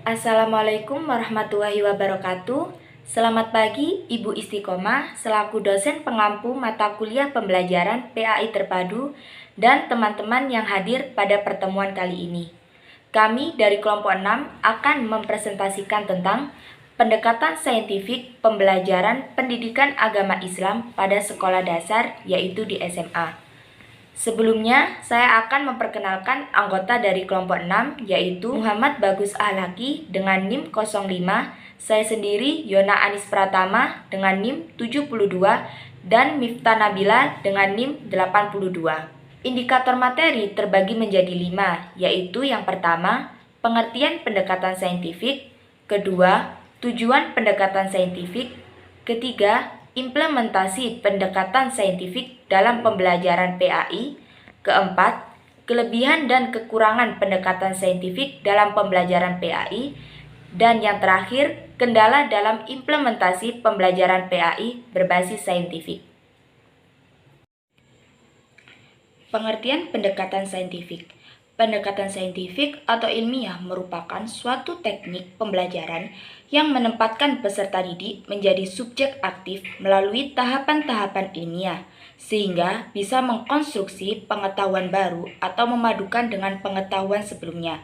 Assalamualaikum warahmatullahi wabarakatuh. Selamat pagi Ibu Istiqomah selaku dosen pengampu mata kuliah pembelajaran PAI Terpadu dan teman-teman yang hadir pada pertemuan kali ini. Kami dari kelompok 6 akan mempresentasikan tentang pendekatan saintifik pembelajaran pendidikan agama Islam pada sekolah dasar yaitu di SMA. Sebelumnya, saya akan memperkenalkan anggota dari kelompok 6, yaitu Muhammad Bagus Ahlaki dengan NIM 05, saya sendiri Yona Anis Pratama dengan NIM 72, dan Miftah Nabila dengan NIM 82. Indikator materi terbagi menjadi 5, yaitu yang pertama, pengertian pendekatan saintifik, kedua, tujuan pendekatan saintifik, ketiga, implementasi pendekatan saintifik dalam pembelajaran PAI. Keempat, kelebihan dan kekurangan pendekatan saintifik dalam pembelajaran PAI. Dan yang terakhir, kendala dalam implementasi pembelajaran PAI berbasis saintifik. Pengertian pendekatan saintifik. Pendekatan saintifik atau ilmiah merupakan suatu teknik pembelajaran yang menempatkan peserta didik menjadi subjek aktif melalui tahapan-tahapan ilmiah, sehingga bisa mengkonstruksi pengetahuan baru atau memadukan dengan pengetahuan sebelumnya.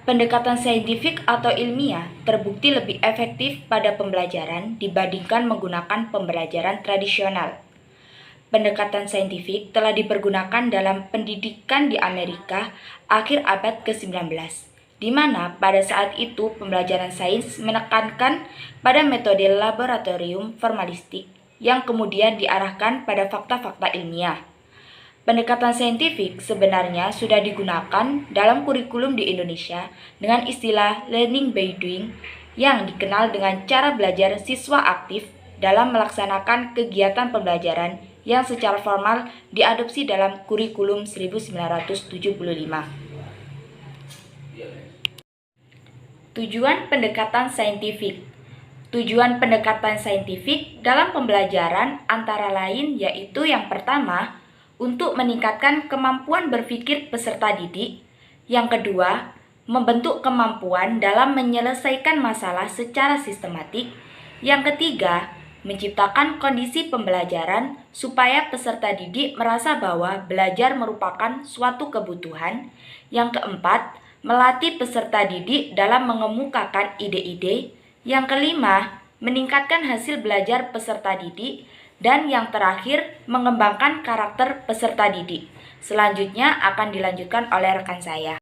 Pendekatan saintifik atau ilmiah terbukti lebih efektif pada pembelajaran dibandingkan menggunakan pembelajaran tradisional. Pendekatan saintifik telah dipergunakan dalam pendidikan di Amerika akhir abad ke-19, di mana pada saat itu pembelajaran sains menekankan pada metode laboratorium formalistik yang kemudian diarahkan pada fakta-fakta ilmiah. Pendekatan saintifik sebenarnya sudah digunakan dalam kurikulum di Indonesia dengan istilah learning by doing yang dikenal dengan cara belajar siswa aktif dalam melaksanakan kegiatan pembelajaran yang secara formal diadopsi dalam kurikulum 1975. Tujuan pendekatan saintifik. Tujuan pendekatan saintifik dalam pembelajaran antara lain yaitu yang pertama, untuk meningkatkan kemampuan berpikir peserta didik. Yang kedua, membentuk kemampuan dalam menyelesaikan masalah secara sistematik. Yang ketiga, menciptakan kondisi pembelajaran supaya peserta didik merasa bahwa belajar merupakan suatu kebutuhan. Yang keempat, melatih peserta didik dalam mengemukakan ide-ide. Yang kelima, meningkatkan hasil belajar peserta didik. Dan yang terakhir, mengembangkan karakter peserta didik. Selanjutnya akan dilanjutkan oleh rekan saya.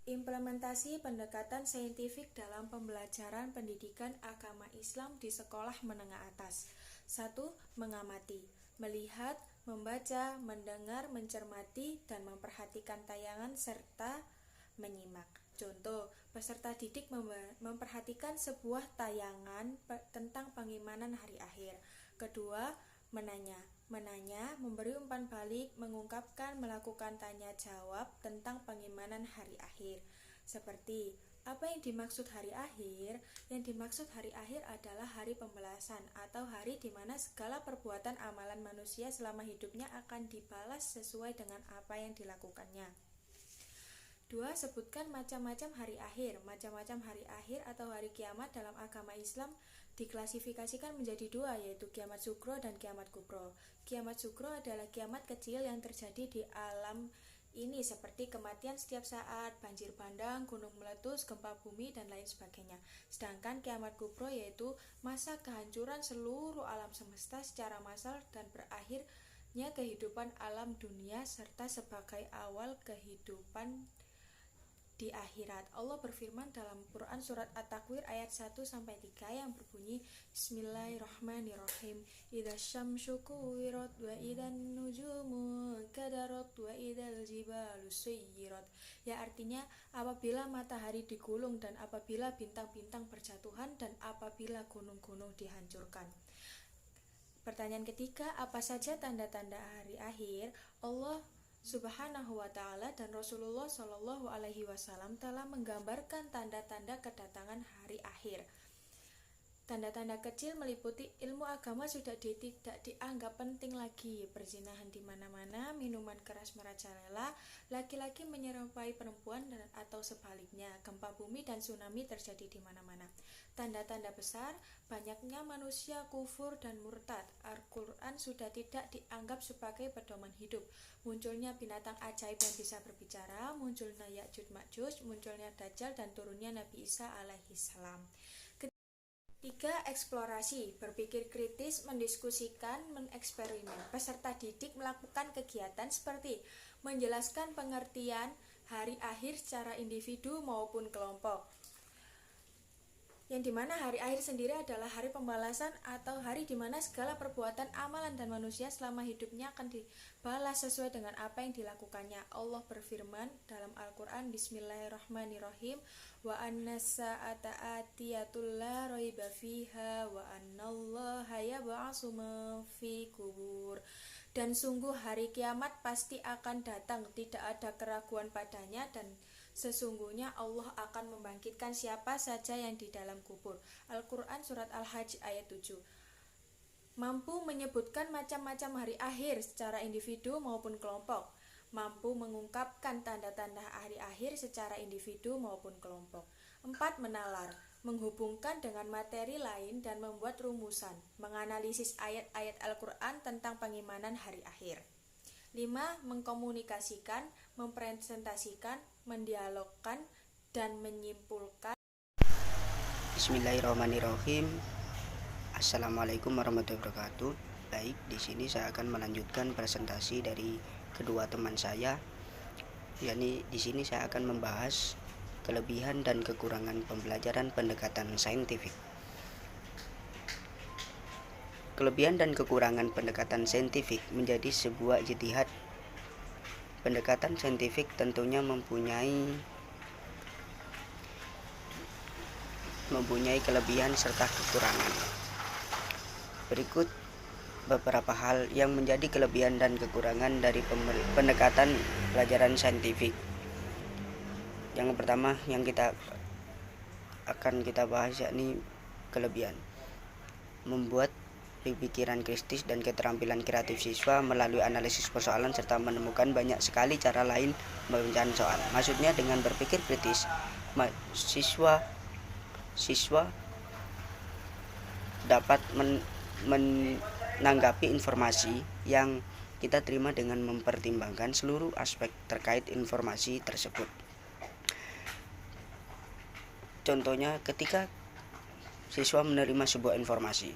Implementasi pendekatan saintifik dalam pembelajaran pendidikan agama Islam di sekolah menengah atas. 1. Mengamati, melihat, membaca, mendengar, mencermati, dan memperhatikan tayangan serta menyimak. Contoh, peserta didik memperhatikan sebuah tayangan tentang pengimanan hari akhir. Kedua, menanya, memberi umpan balik, mengungkapkan, melakukan tanya jawab tentang pengimanan hari akhir. Seperti, apa yang dimaksud hari akhir? Yang dimaksud hari akhir adalah hari pembalasan atau hari di mana segala perbuatan amalan manusia selama hidupnya akan dibalas sesuai dengan apa yang dilakukannya. 2. Sebutkan macam-macam hari akhir. Macam-macam hari akhir atau hari kiamat dalam agama Islam diklasifikasikan menjadi 2, yaitu kiamat sugro dan kiamat kubro. Kiamat sugro adalah kiamat kecil yang terjadi di alam ini seperti kematian setiap saat, banjir bandang, gunung meletus, gempa bumi, dan lain sebagainya. Sedangkan kiamat kubro yaitu masa kehancuran seluruh alam semesta secara massal dan berakhirnya kehidupan alam dunia serta sebagai awal kehidupan di akhirat. Allah berfirman dalam Quran surat At-Takwir ayat 1-3 yang berbunyi, Bismillahirrahmanirrahim. Idza syamsu kuwirat wa idzan nujumu kadarat wa idzal jibalu suyirat. Ya, artinya apabila matahari digulung dan apabila bintang-bintang berjatuhan dan apabila gunung-gunung dihancurkan. Pertanyaan ketiga, apa saja tanda-tanda hari akhir? Allah Subhanahu wa ta'ala dan Rasulullah Shallallahu alaihi wasallam telah menggambarkan tanda-tanda kedatangan hari akhir. Tanda-tanda kecil meliputi ilmu agama sudah tidak dianggap penting lagi, perzinahan di mana-mana, minuman keras merajalela, laki-laki menyerupai perempuan atau sebaliknya, gempa bumi dan tsunami terjadi di mana-mana. Tanda-tanda besar, banyaknya manusia kufur dan murtad. Al-Quran sudah tidak dianggap sebagai pedoman hidup. Munculnya binatang ajaib yang bisa berbicara, munculnya Ya'juj Ma'juj, munculnya Dajjal dan turunnya Nabi Isa alaihissalam. 3. Eksplorasi, berpikir kritis, mendiskusikan, mengeksperimen. Peserta didik melakukan kegiatan seperti menjelaskan pengertian hari akhir secara individu maupun kelompok, yang dimana hari akhir sendiri adalah hari pembalasan atau hari dimana segala perbuatan amalan dan manusia selama hidupnya akan dibalas sesuai dengan apa yang dilakukannya. Allah berfirman dalam Al-Quran, Bismillahirrahmanirrahim, wa annas sa'ata atiyatul la raiba fiha wa annallaha yab'atsu man fi kubur. Dan sungguh hari kiamat pasti akan datang, tidak ada keraguan padanya, dan sesungguhnya Allah akan membangkitkan siapa saja yang di dalam kubur. Al-Quran Surat Al-Hajj ayat 7. Mampu menyebutkan macam-macam hari akhir secara individu maupun kelompok. Mampu mengungkapkan tanda-tanda hari akhir secara individu maupun kelompok. 4. Menalar, menghubungkan dengan materi lain dan membuat rumusan, menganalisis ayat-ayat Al-Quran tentang pengimanan hari akhir. 5. Mengkomunikasikan, mempresentasikan, mendialogkan, dan menyimpulkan. Bismillahirrahmanirrahim. Assalamualaikum warahmatullahi wabarakatuh. Baik, di sini saya akan melanjutkan presentasi dari kedua teman saya. Yakni di sini saya akan membahas kelebihan dan kekurangan pembelajaran pendekatan saintifik. Kelebihan dan kekurangan pendekatan saintifik menjadi sebuah ijtihad. Pendekatan saintifik tentunya mempunyai kelebihan serta kekurangan. Berikut beberapa hal yang menjadi kelebihan dan kekurangan dari pendekatan pelajaran saintifik. Yang pertama yang akan kita bahas yakni kelebihan. Membuat pikiran kritis dan keterampilan kreatif siswa melalui analisis persoalan serta menemukan banyak sekali cara lain memecahkan soal. Maksudnya dengan berpikir kritis, siswa dapat menanggapi informasi yang kita terima dengan mempertimbangkan seluruh aspek terkait informasi tersebut. Contohnya, ketika siswa menerima sebuah informasi,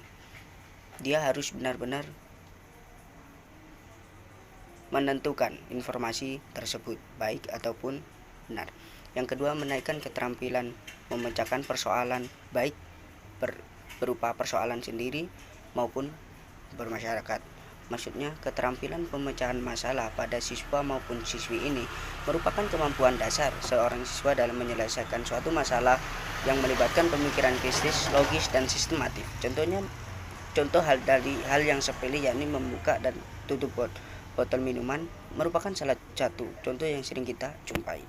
dia harus benar-benar menentukan informasi tersebut baik ataupun benar. Yang kedua, menaikkan keterampilan memecahkan persoalan baik berupa persoalan sendiri maupun bermasyarakat. Maksudnya, keterampilan pemecahan masalah pada siswa maupun siswi ini merupakan kemampuan dasar seorang siswa dalam menyelesaikan suatu masalah yang melibatkan pemikiran kritis, logis, dan sistematif. Contoh hal yang sepele yakni membuka dan tutup botol minuman merupakan salah satu contoh yang sering kita jumpai.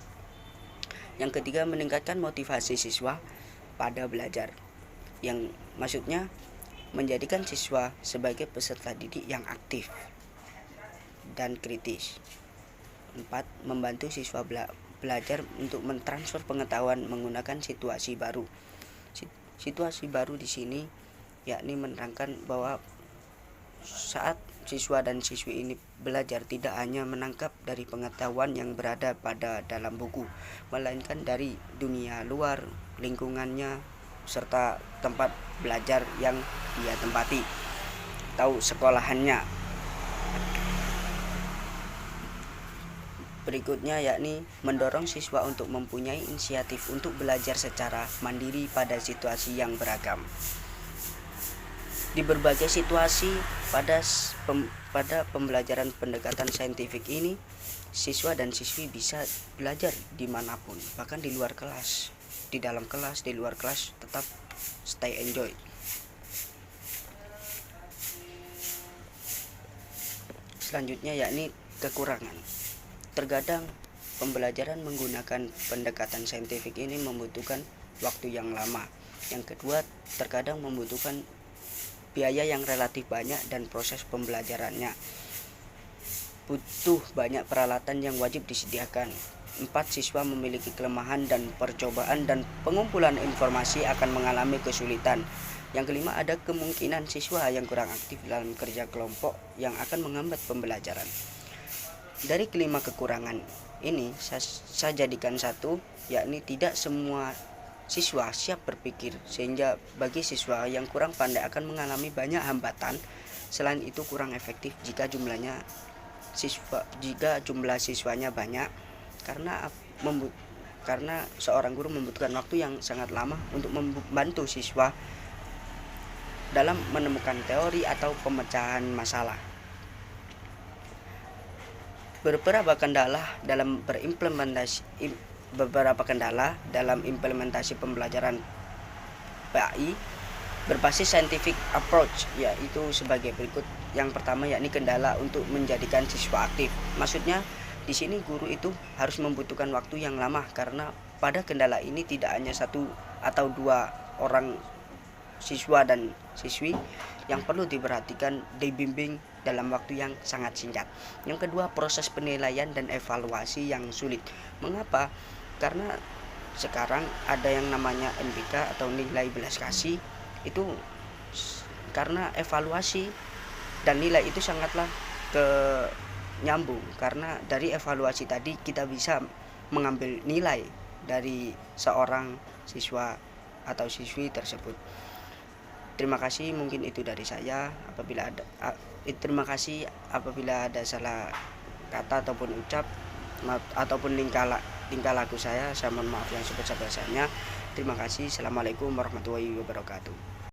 Yang ketiga, meningkatkan motivasi siswa pada belajar, yang maksudnya menjadikan siswa sebagai peserta didik yang aktif dan kritis. 4. Membantu siswa belajar untuk mentransfer pengetahuan menggunakan situasi baru. Situasi baru di sini yakni menerangkan bahwa saat siswa dan siswi ini belajar tidak hanya menangkap dari pengetahuan yang berada pada dalam buku, melainkan dari dunia luar, lingkungannya, serta tempat belajar yang dia tempati, tahu sekolahannya. Berikutnya yakni mendorong siswa untuk mempunyai inisiatif untuk belajar secara mandiri pada situasi yang beragam. Di berbagai situasi pada pembelajaran pendekatan saintifik ini, siswa dan siswi bisa belajar dimanapun, bahkan di luar kelas, di dalam kelas, di luar kelas, tetap stay enjoy. Selanjutnya yakni kekurangan. Terkadang pembelajaran menggunakan pendekatan saintifik ini membutuhkan waktu yang lama, Yang kedua, terkadang membutuhkan biaya yang relatif banyak dan proses pembelajarannya butuh banyak peralatan yang wajib disediakan. 4. Siswa memiliki kelemahan dan percobaan dan pengumpulan informasi akan mengalami kesulitan. Yang kelima, ada kemungkinan siswa yang kurang aktif dalam kerja kelompok yang akan menghambat pembelajaran. Dari kelima kekurangan ini saya jadikan satu, yakni tidak semua siswa siap berpikir, sehingga bagi siswa yang kurang pandai akan mengalami banyak hambatan. Selain itu, kurang efektif jika jumlah siswanya banyak, karena seorang guru membutuhkan waktu yang sangat lama untuk membantu siswa dalam menemukan teori atau pemecahan masalah. Beberapa kendala dalam implementasi pembelajaran PAI berbasis scientific approach, yaitu sebagai berikut. Yang pertama, yakni kendala untuk menjadikan siswa aktif. Maksudnya di sini guru itu harus membutuhkan waktu yang lama, karena pada kendala ini tidak hanya 1 atau 2 orang siswa dan siswi yang perlu diperhatikan, dibimbing dalam waktu yang sangat singkat. Yang kedua, proses penilaian dan evaluasi yang sulit. Mengapa? Karena sekarang ada yang namanya NBK atau nilai belas kasih. Itu karena evaluasi dan nilai itu sangatlah nyambung, karena dari evaluasi tadi kita bisa mengambil nilai dari seorang siswa atau siswi tersebut. Terima kasih, mungkin itu dari saya. Terima kasih apabila ada salah kata ataupun ucap ataupun tingkah laku saya mohon maaf yang sebesar-besarnya. Terima kasih. Assalamualaikum warahmatullahi wabarakatuh.